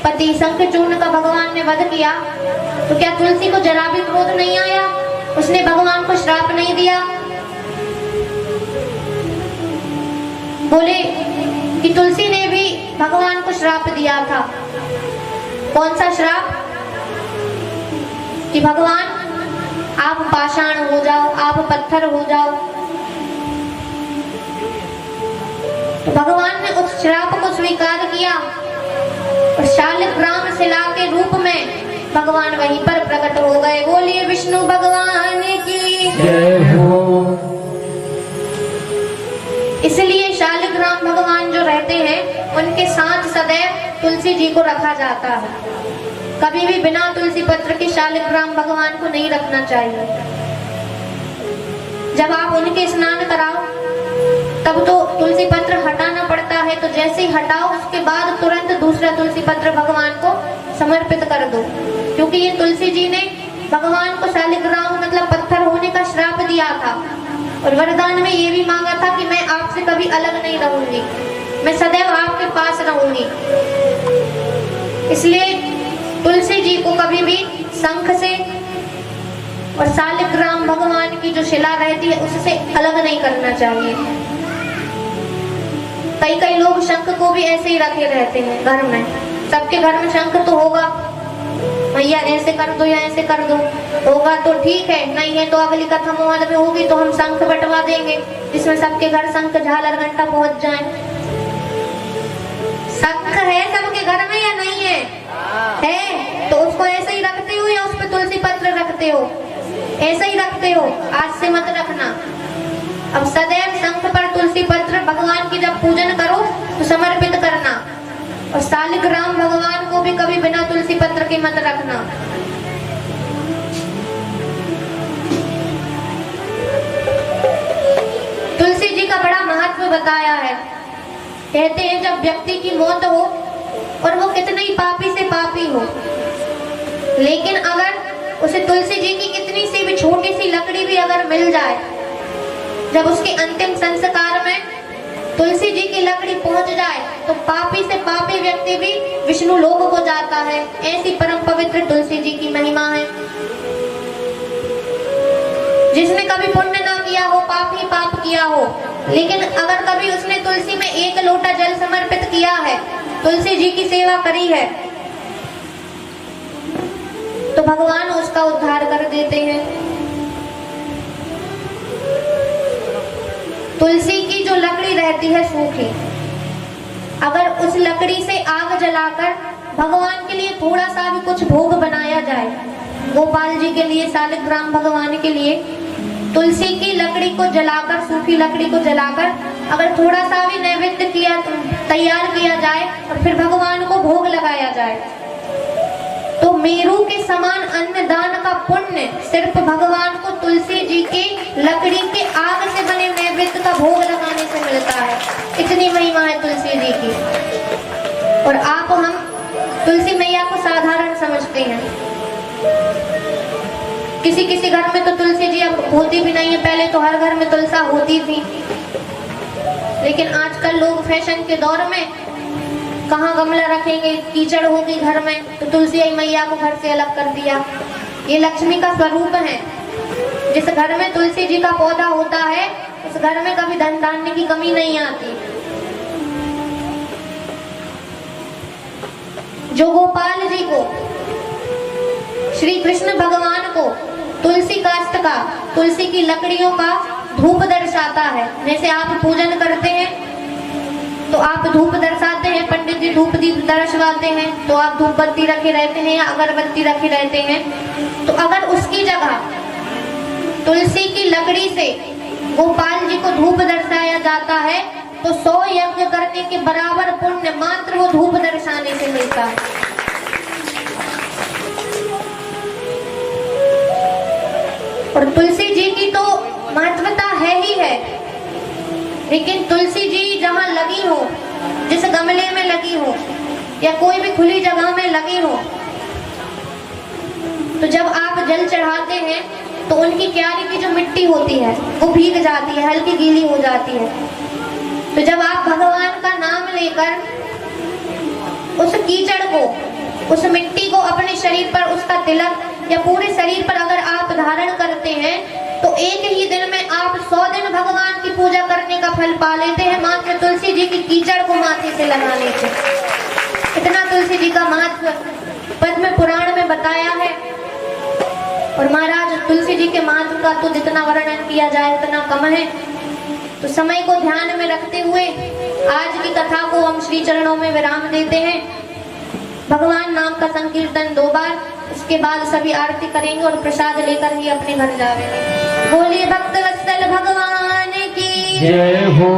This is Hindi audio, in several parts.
पति शंखचूर्ण का भगवान ने वध किया, तो क्या तुलसी को जरा भी क्रोध नहीं आया? उसने भगवान को श्राप नहीं दिया? बोले कि तुलसी ने भी भगवान को श्राप दिया था। कौन सा श्राप? कि भगवान आप पाषाण हो जाओ, आप पत्थर हो जाओ। तो भगवान ने उस श्राप को स्वीकार किया और शालिग्राम शिला के रूप में भगवान वहीं पर प्रकट हो गए। बोलिए विष्णु भगवान की जय हो। इसलिए शालिग्राम भगवान जो रहते हैं उनके साथ सदैव तुलसी जी को रखा जाता है। कभी भी बिना तुलसी पत्र के शालिग्राम भगवान को नहीं रखना चाहिए। जब आप उनके स्नान कराओ तब तो तुलसी पत्र हटाना पड़ता है, तो जैसे ही हटाओ उसके बाद तुरंत दूसरा तुलसी पत्र भगवान को समर्पित कर दो, क्योंकि ये तुलसी जी ने भगवान को शालिग्राम मतलब पत्थर होने का श्राप दिया था और वरदान में ये भी मांगा था कि मैं आपसे कभी अलग नहीं रहूंगी, मैं सदैव आपके पास रहूंगी। इसलिए तुलसी जी को कभी भी शंख से और शालिग्राम भगवान की जो शिला रहती है उससे अलग नहीं करना चाहिए। कई लोग शंख को भी ऐसे ही रखे रहते हैं घर में। सबके घर में शंख तो होगा, भैया ऐसे कर दो या ऐसे कर दो, होगा तो ठीक है, नहीं है तो अगली कथा मोहल में होगी तो हम शंख बंटवा देंगे जिसमें सबके घर शंख झालर घंटा पहुंच जाए। शंख है सबके घर में या नहीं है? है तो उसको ऐसे ही रखते हो या उस पर तुलसी पत्र रखते हो? ऐसे ही रखते हो, आज से मत रखना। अब सदैव शंख पर तुलसी पत्र भगवान की जब पूजन करो तो समर्पित करना, और शालिग्राम भगवान को भी कभी बिना तुलसी पत्र के मत रखना। तुलसी जी का बड़ा महत्व बताया है। कहते हैं जब व्यक्ति की मौत हो और वो कितने ही पापी से पापी हो, लेकिन अगर उसे तुलसी जी की कितनी सी भी छोटी सी लकड़ी भी अगर मिल जाए, जब उसके अंतिम संस्कार में तुलसी जी की लकड़ी पहुंच जाए तो पापी से पापी व्यक्ति भी विष्णु लोक को जाता है। ऐसी परम पवित्र तुलसी जी की महिमा है। जिसने कभी पुण्य ना किया हो, पाप ही पाप किया हो, लेकिन अगर कभी उसने तुलसी में एक लोटा जल समर्पित किया है, तुलसी जी की सेवा करी है, तो भगवान उसका उद्धार कर देते हैं। तुलसी की जो लकड़ी रहती है सूखी, अगर उस लकड़ी से आग जलाकर भगवान के लिए थोड़ा सा भी कुछ भोग बनाया जाए, गोपाल जी के लिए, शालिग्राम भगवान के लिए, तुलसी की लकड़ी को जलाकर, सूखी लकड़ी को जलाकर अगर थोड़ा सा भी नैवेद्य किया, तैयार किया जाए और फिर भगवान को भोग लगाया जाए, तो मेरू के समान अन्नदान का पुण्य सिर्फ भगवान को तुलसी जी के लकड़ी के आग से बने नैवेद्य का भोग लगाने से मिलता है। इतनी महिमा है तुलसी जी की। और हम तुलसी मैया को साधारण समझते हैं। किसी घर में तो तुलसी जी अब होती भी नहीं है, पहले तो हर घर में तुलसा होती थी, लेकिन आजकल लोग फैशन के दौर में कहाँ गमला रखेंगे, कीचड़ होगी घर में, तो तुलसी मैया को घर से अलग कर दिया। ये लक्ष्मी का स्वरूप है। जिस घर में तुलसी जी का पौधा होता है उस घर में कभी धन धान्य की कमी नहीं आती। जो गोपाल जी को, श्री कृष्ण भगवान को तुलसी काष्ठ का, तुलसी की लकड़ियों का धूप दर्शाता है। जैसे आप पूजन करते हैं तो आप धूप दर्शाते हैं, पंडित जी धूप दीप दर्शवाते हैं, तो आप धूप बत्ती रखे रहते हैं या अगरबत्ती रखे रहते हैं, तो अगर उसकी जगह तुलसी की लकड़ी से गोपाल जी को धूप दर्शाया जाता है तो 100 यज्ञ करने के बराबर पुण्य मात्र वो धूप दर्शाने से मिलता है। और तुलसी जी की तो महत्वता है ही है, लेकिन तुलसी जी जहाँ लगी हो, जिस गमले में लगी हो या कोई भी खुली जगह में लगी हो, तो जब आप जल चढ़ाते हैं तो उनकी क्यारी की जो मिट्टी होती है वो भीग जाती है, हल्की गीली हो जाती है। तो जब आप भगवान का नाम लेकर उस कीचड़ को उस मिट्टी को अपने शरीर पर, उसका तिलक या पूरे शरीर पर अगर आप धारण करते हैं तो एक ही दिन में आप 100 दिन भगवान की पूजा करने का फल पा लेते हैं, मात्र तुलसी जी की कीचड़ को माथे से लगाने से। इतना तुलसी जी का महत्व पद्म पुराण में बताया है। और महाराज तुलसी जी के महत्व का तो जितना वर्णन किया जाए उतना कम है। तो समय को ध्यान में रखते हुए आज की कथा को हम श्री चरणों में विराम देते हैं। भगवान नाम का संकीर्तन 2 बार, उसके बाद सभी आरती करेंगे और प्रसाद लेकर ही अपने घर जाएंगे। बोलिए भक्त वत्सल भगवान की जय हो।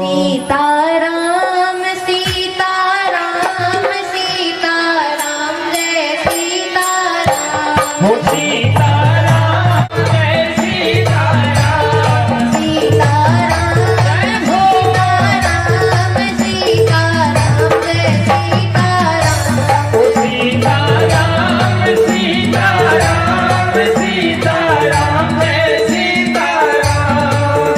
सीताराम सीताराम सीताराम जय सीताराम। हो सीताराम जय सीताराम। सीताराम सीताराम सीताराम जय सीताराम। हो सीताराम सीताराम सीताराम जय सीताराम।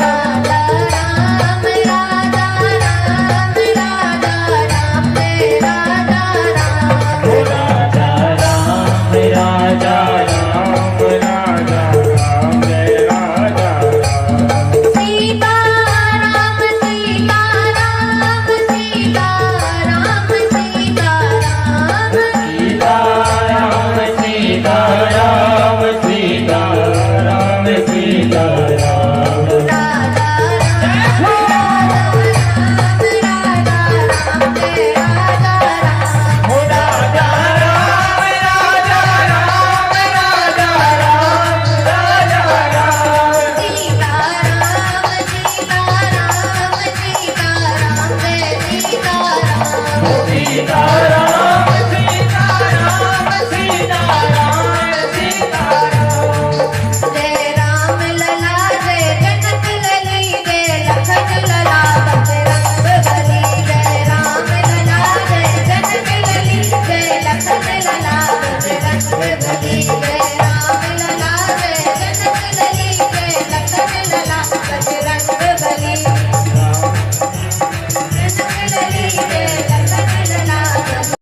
राजा राम राजा राम राजा राम जय राजा राम। हो राजा राम राजा राम राजा राम जय राजा राम। सीताराम सीताराम सीताराम सीताराम। सीताराम सीताराम सीताराम सीताराम। राजा राम राजा राम जय राजा राम। हो राजा राम राजा राम राजा राम राजा राम। सीताराम सीताराम सीताराम जय सीताराम। हो सीताराम